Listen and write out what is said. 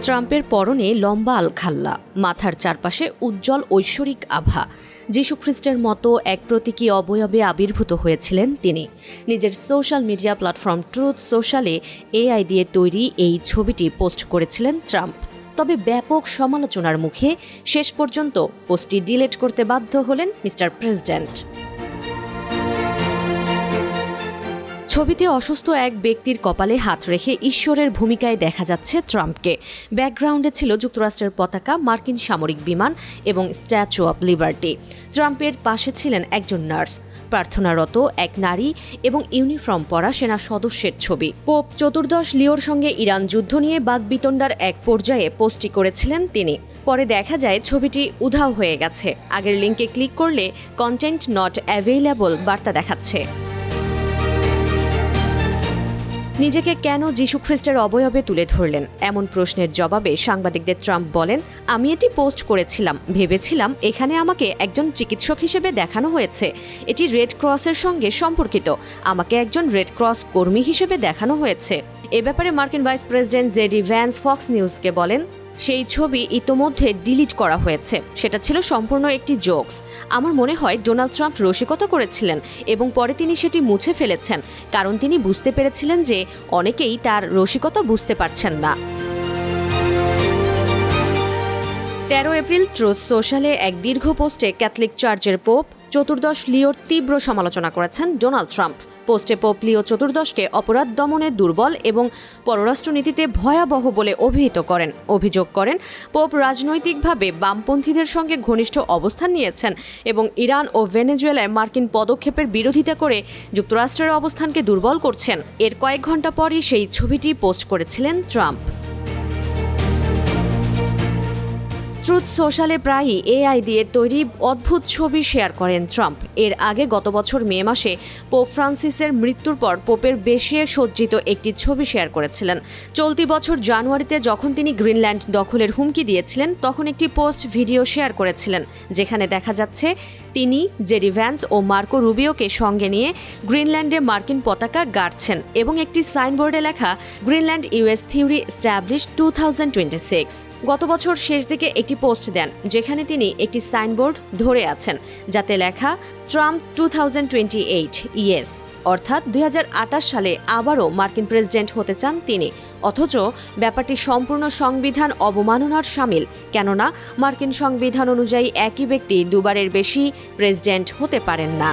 ট্রাম্পের পরনে লম্বা আলখাল্লা, মাথার চারপাশে উজ্জ্বল ঐশ্বরিক আভা। যীশুখ্রিস্টের মতো এক প্রতীকী অবয়বে আবির্ভূত হয়েছিলেন তিনি। নিজের সোশ্যাল মিডিয়া প্ল্যাটফর্ম ট্রুথ সোশ্যালে এআই দিয়ে তৈরি এই ছবিটি পোস্ট করেছিলেন ট্রাম্প। তবে ব্যাপক সমালোচনার মুখে শেষ পর্যন্ত পোস্টটি ডিলিট করতে বাধ্য হলেন মিস্টার প্রেসিডেন্ট। ছবিতে অসুস্থ এক ব্যক্তির কপালে হাত রেখে ঈশ্বরের ভূমিকায় দেখা যাচ্ছে ট্রাম্পকে। ব্যাকগ্রাউন্ডে ছিল যুক্তরাষ্ট্রের পতাকা, মার্কিন সামরিক বিমান এবং স্ট্যাচু অব লিবার্টি। ট্রাম্পের পাশে ছিলেন একজন নার্স, প্রার্থনারত এক নারী এবং ইউনিফর্ম পরা সেনা সদস্যের ছবি। পোপ চতুর্দশ লিওর সঙ্গে ইরান যুদ্ধ নিয়ে বাকবিতণ্ডার এক পর্যায়ে পোস্টটি করেছিলেন তিনি। পরে দেখা যায় ছবিটি উধাও হয়ে গেছে। আগের লিঙ্কে ক্লিক করলে কন্টেন্ট নট অ্যাভেইলেবল বার্তা দেখাচ্ছে। নিজেকে কেন যীশুখ্রিস্টের অবয়বে তুলে ধরলেন এমন প্রশ্নের জবাবে সাংবাদিকদের ট্রাম্প বলেন, আমি এটি পোস্ট করেছিলাম, ভেবেছিলাম এখানে আমাকে একজন চিকিৎসক হিসেবে দেখানো হয়েছে। এটি রেড ক্রসের সঙ্গে সম্পর্কিত, আমাকে একজন রেড ক্রস কর্মী হিসেবে দেখানো হয়েছে। এ ব্যাপারে মার্কিন vice president JD Vance Fox নিউজকে বলেন, সেই ছবি ইতোমধ্যে ডিলিট করা হয়েছে, সেটা ছিল সম্পূর্ণ একটি জোকস। আমার মনে হয় ডোনাল্ড ট্রাম্প রসিকতা করেছিলেন এবং পরে তিনি সেটি মুছে ফেলেছেন, কারণ তিনি বুঝতে পেরেছিলেন যে অনেকেই তার রসিকতা বুঝতে পারছেন না। 13 এপ্রিল ট্রুথ সোশ্যালে এক দীর্ঘ পোস্টে ক্যাথলিক চার্চের পোপ চতুর্দশ লিওর তীব্র সমালোচনা করেছেন ডোনাল্ড ট্রাম্প। পোস্টে পোপ লিও চতুর্দশকে অপরাধ দমনে দুর্বল এবং পররাষ্ট্রনীতিতে ভয়াবহ বলে অভিযোগ করেন পোপ রাজনৈতিকভাবে বামপন্থীদের সঙ্গে ঘনিষ্ঠ অবস্থান নিয়েছেন এবং ইরান ও ভেনেজুয়েলায় মার্কিন পদক্ষেপের বিরোধিতা করে যুক্তরাষ্ট্রের অবস্থানকে দুর্বল করছেন। এর কয়েক ঘণ্টা পরই সেই ছবিটি পোস্ট করেছিলেন ট্রাম্প। ট্রুথ সোশ্যালে প্রায়ই এআই দিয়ে তৈরি অদ্ভুত ছবি শেয়ার করেন ট্রাম্প। এর আগে গত বছর মে মাসে পোপ ফ্রান্সিসের মৃত্যুর পর পোপের বেশে সজ্জিত একটি ছবি শেয়ার করেছিলেন। চলতি বছর জানুয়ারিতে যখন তিনি গ্রিনল্যান্ড দখলের হুমকি দিয়েছিলেন, তখন একটি পোস্ট ভিডিও শেয়ার করেছিলেন যেখানে দেখা যাচ্ছে তিনি জেডি ভ্যান্স ও মার্কো রুবিওকে সঙ্গে নিয়ে গ্রিনল্যান্ডে মার্কিন পতাকা গাড়ছেন এবং একটি সাইনবোর্ডে লেখা গ্রিনল্যান্ড ইউএস থিওরি এস্টাবলিশ 2026। গত বছর শেষ দিকে একটি পোস্ট দেন যেখানে তিনি একটি সাইনবোর্ড ধরে আছেন যাতে লেখা ট্রাম্প 2028 ইয়েস, অর্থাৎ 2028 সালে আবারও মার্কিন প্রেসিডেন্ট হতে চান তিনি। অথচ ব্যাপারটি সম্পূর্ণ সংবিধান অবমাননার শামিল, কেননা মার্কিন সংবিধান অনুযায়ী একই ব্যক্তি দুবারের বেশি প্রেসিডেন্ট হতে পারেন না।